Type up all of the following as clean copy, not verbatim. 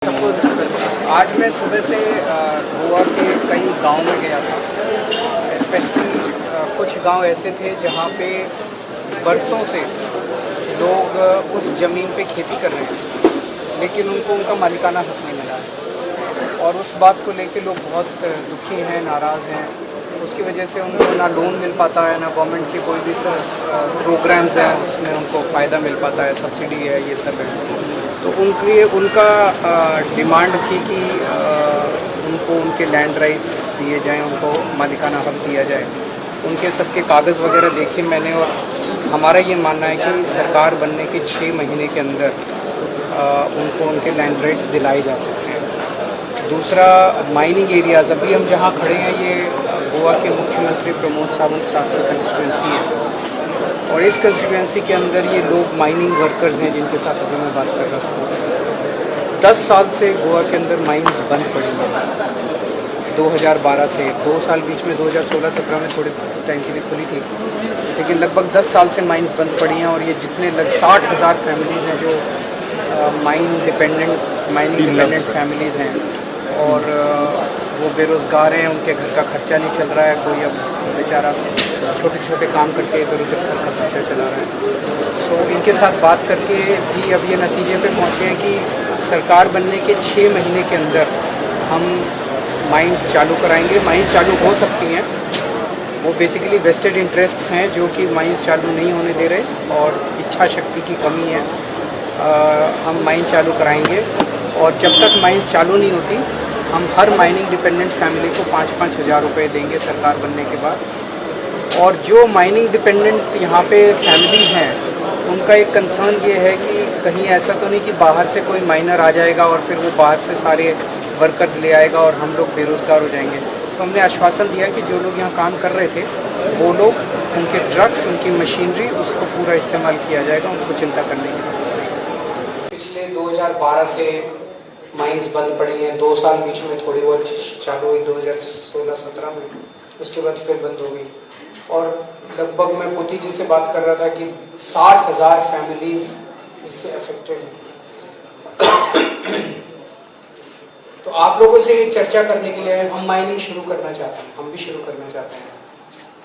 आज मैं सुबह से गोवा के कई गांव में गया था। स्पेशली कुछ गांव ऐसे थे जहां पे बरसों से लोग उस ज़मीन पे खेती कर रहे हैं, लेकिन उनको उनका मालिकाना हक नहीं मिला है और उस बात को लेके लोग बहुत दुखी हैं, नाराज़ हैं। उसकी वजह से उनको ना लोन मिल पाता है, ना गवर्नमेंट के कोई भी प्रोग्राम्स हैं उसमें उनको फ़ायदा मिल पाता है, सब्सिडी है, ये सब है। तो उनका डिमांड थी कि उनको उनके लैंड राइट्स दिए जाएं, उनको मालिकाना हक दिया जाए। उनके सबके कागज़ वगैरह देखे मैंने और हमारा ये मानना है कि सरकार बनने के 6 महीने के अंदर उनको उनके लैंड राइट्स दिलाए जा सकते हैं। दूसरा, माइनिंग एरियाज़, अभी हम जहाँ खड़े हैं ये गोवा के मुख्यमंत्री प्रमोद सावंत साहब की कंस्टिट्यूंसी है और इस कंस्टिट्यूंसी के अंदर ये लोग माइनिंग वर्कर्स हैं जिनके साथ अभी मैं बात कर रहा था। 10 साल से गोवा के अंदर माइंस बंद पड़ी हैं। 2012 से 2 साल बीच में 2016-17 में थोड़े टाइम के लिए खुली थी, लेकिन लगभग 10 साल से माइंस बंद पड़ी हैं और ये जितने 60,000 फैमिलीज़ हैं जो माइनिंग डिपेंडेंट फैमिलीज़ हैं और वो बेरोज़गार हैं, उनके घर का खर्चा नहीं चल रहा है। कोई अब बेचारा छोटे छोटे काम करके इधर उधर घर का खर्चा चला रहा है। सो इनके साथ बात करके भी अब ये नतीजे पे पहुँचे हैं कि सरकार बनने के 6 महीने के अंदर हम माइंस चालू कराएंगे। माइंस चालू हो सकती हैं, वो बेसिकली वेस्टेड इंटरेस्ट्स हैं जो कि माइंस चालू नहीं होने दे रहे और इच्छा शक्ति की कमी है। हम माइन चालू कराएंगे और जब तक माइंस चालू नहीं होती हम हर माइनिंग डिपेंडेंट फैमिली को 5-5 हज़ार रुपये देंगे सरकार बनने के बाद। और जो माइनिंग डिपेंडेंट यहाँ पे फैमिलीज़ हैं उनका एक कंसर्न ये है कि कहीं ऐसा तो नहीं कि बाहर से कोई माइनर आ जाएगा और फिर वो बाहर से सारे वर्कर्स ले आएगा और हम लोग बेरोज़गार हो जाएंगे। तो हमने आश्वासन दिया कि जो लोग यहाँ काम कर रहे थे वो लोग, उनके ट्रक्स, उनकी मशीनरी, उसको पूरा इस्तेमाल किया जाएगा, उनको चिंता करने की। पिछले 2012 से माइंस बंद पड़ी हैं, 2 साल बीच में थोड़ी बहुत चालू हुई 2016-17 में, उसके बाद फिर बंद हो गई। और लगभग मैं पोती जी से बात कर रहा था कि 60,000 फैमिलीज इससे अफेक्टेड हैं। तो आप लोगों से चर्चा करने के लिए हम माइनिंग शुरू करना चाहते हैं, हम भी शुरू करना चाहते हैं।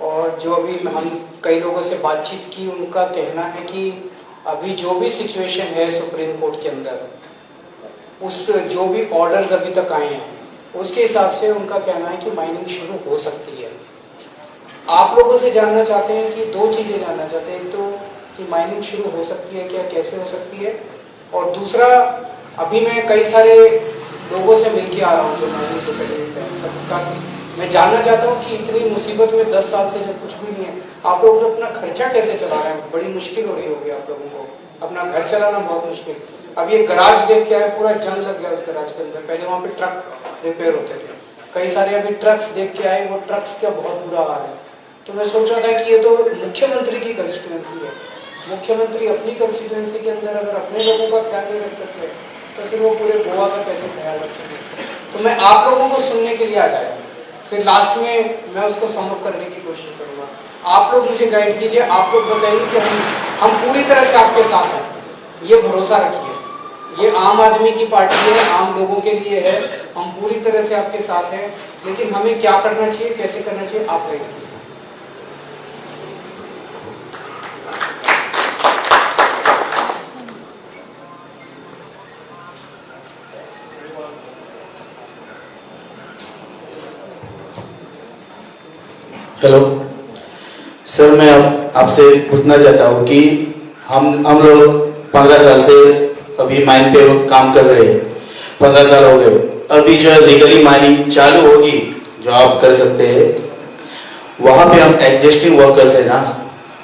और जो अभी हम कई लोगों से बातचीत की, उनका कहना है कि अभी जो भी सिचुएशन है सुप्रीम कोर्ट के अंदर, उस जो भी ऑर्डर्स अभी तक आए हैं उसके हिसाब से उनका कहना है कि माइनिंग शुरू हो सकती है। आप लोगों से जानना चाहते हैं कि 2 चीज़ें जानना चाहते हैं, तो कि माइनिंग शुरू हो सकती है क्या, कैसे हो सकती है, और दूसरा, अभी मैं कई सारे लोगों से मिल के आ रहा हूँ जो माइनिंग डिपेंडेंट है, सबका मैं जानना चाहता हूँ कि इतनी मुसीबत में 10 साल से जब कुछ भी नहीं है, आप लोग अपना खर्चा कैसे चला रहे हैं। बड़ी मुश्किल हो रही होगी आप लोगों को, अपना घर चलाना बहुत मुश्किल। अब ये गराज देख के आए, पूरा जंग लग गया उस गराज के अंदर। पहले वहाँ पे ट्रक रिपेयर होते थे, कई सारे अभी ट्रक्स देख के आए, वो ट्रक्स का बहुत बुरा हाल है। तो मैं सोच रहा था कि ये तो मुख्यमंत्री की कंस्टिट्यूंसी है, मुख्यमंत्री अपनी कंस्टिट्यूंसी के अंदर अगर अपने लोगों का ख्याल नहीं रख सकते तो फिर वो पूरे गोवा का कैसे ख्याल रखेंगे। तो मैं आप लोगों को सुनने के लिए आ जाएगा, फिर लास्ट में मैं उसको समअप करने की कोशिश करूँगा। आप लोग मुझे गाइड कीजिए, आप लोग बताइए कि हम पूरी तरह से आपके साथ हैं, ये भरोसा रखिए। ये आम आदमी की पार्टी है, आम लोगों के लिए है, हम पूरी तरह से आपके साथ हैं, लेकिन हमें क्या करना चाहिए, कैसे करना चाहिए, आप गाइड कीजिए। हेलो सर, मैं आपसे पूछना चाहता हूँ कि हम लोग 15 साल से अभी माइन पे काम कर रहे हैं, 15 साल हो गए। अभी जो लीगली माइनिंग चालू होगी, जो आप कर सकते हैं, वहाँ पे हम एग्जिस्टिंग वर्कर्स है ना,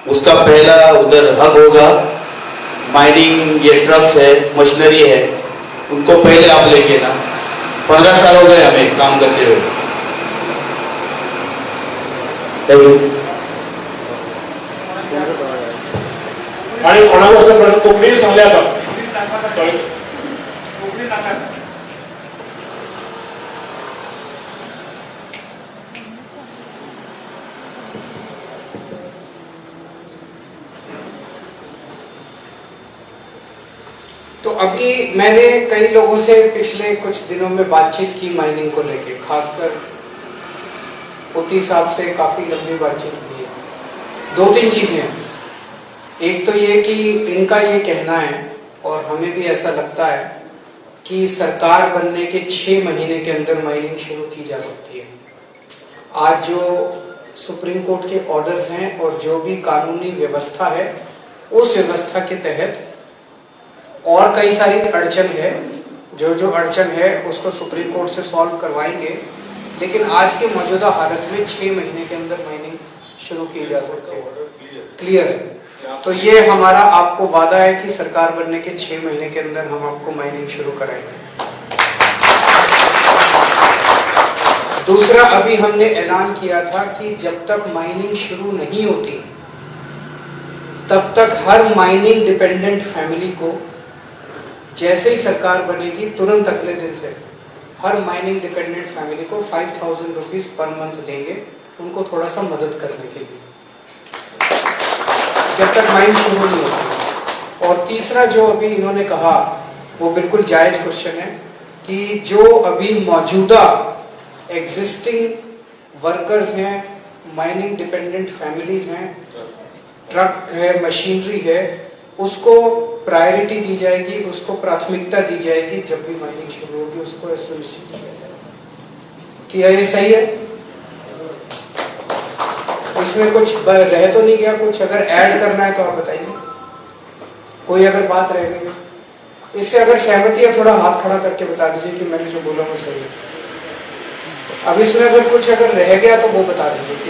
उसका पहला उधर हक होगा। माइनिंग ये ट्रक्स है, मशीनरी है, उनको पहले आप लेके ना, 15 साल हो गए हमें काम करते हुए। आणि कोणापासून कोकणी सांगल्या का तो तो अभी मैंने कई लोगों से पिछले कुछ दिनों में बातचीत की माइनिंग को लेके, खासकर पुती साहब से काफ़ी लंबी बातचीत हुई है। 2-3 चीज़ें हैं। एक तो ये कि इनका ये कहना है और हमें भी ऐसा लगता है कि सरकार बनने के 6 महीने के अंदर माइनिंग शुरू की जा सकती है। आज जो सुप्रीम कोर्ट के ऑर्डर्स हैं और जो भी कानूनी व्यवस्था है, उस व्यवस्था के तहत और कई सारी अड़चन है, जो अड़चन है उसको सुप्रीम कोर्ट से सॉल्व करवाएंगे, लेकिन आज के मौजूदा हालत में 6 महीने के अंदर माइनिंग शुरू की जा सकती है। क्लियर है। तो ये हमारा आपको वादा है कि सरकार बनने के 6 महीने के अंदर हम आपको माइनिंग शुरू कराएंगे। दूसरा, अभी हमने ऐलान किया था कि जब तक माइनिंग शुरू नहीं होती तब तक हर माइनिंग डिपेंडेंट फैमिली को, जैसे ही सरकार बनेगी तुरंत अगले दिन से हर माइनिंग डिपेंडेंट फैमिली को 5,000 रुपीज पर मंथ देंगे, उनको थोड़ा सा मदद करने के लिए, जब तक माइनिंग शुरू नहीं होती। और तीसरा जो अभी इन्होंने कहा वो बिल्कुल जायज क्वेश्चन है कि जो अभी मौजूदा एग्जिस्टिंग वर्कर्स हैं, माइनिंग डिपेंडेंट फैमिलीज हैं, ट्रक है, मशीनरी है, उसको प्रायोरिटी दी जाएगी, उसको प्राथमिकता दी जाएगी। जब भी माइनिंग शुरू होगी उसको सुनिश्चित किया जाएगा। क्या ये सही है? इसमें कुछ रह तो नहीं गया? कुछ अगर ऐड करना है तो आप बताइए, कोई अगर बात रह गई, इससे अगर सहमति है थोड़ा हाथ खड़ा करके बता दीजिए कि मैंने जो बोला वो सही है। अब इसमें अगर कुछ अगर रह गया तो वो बता दीजिए।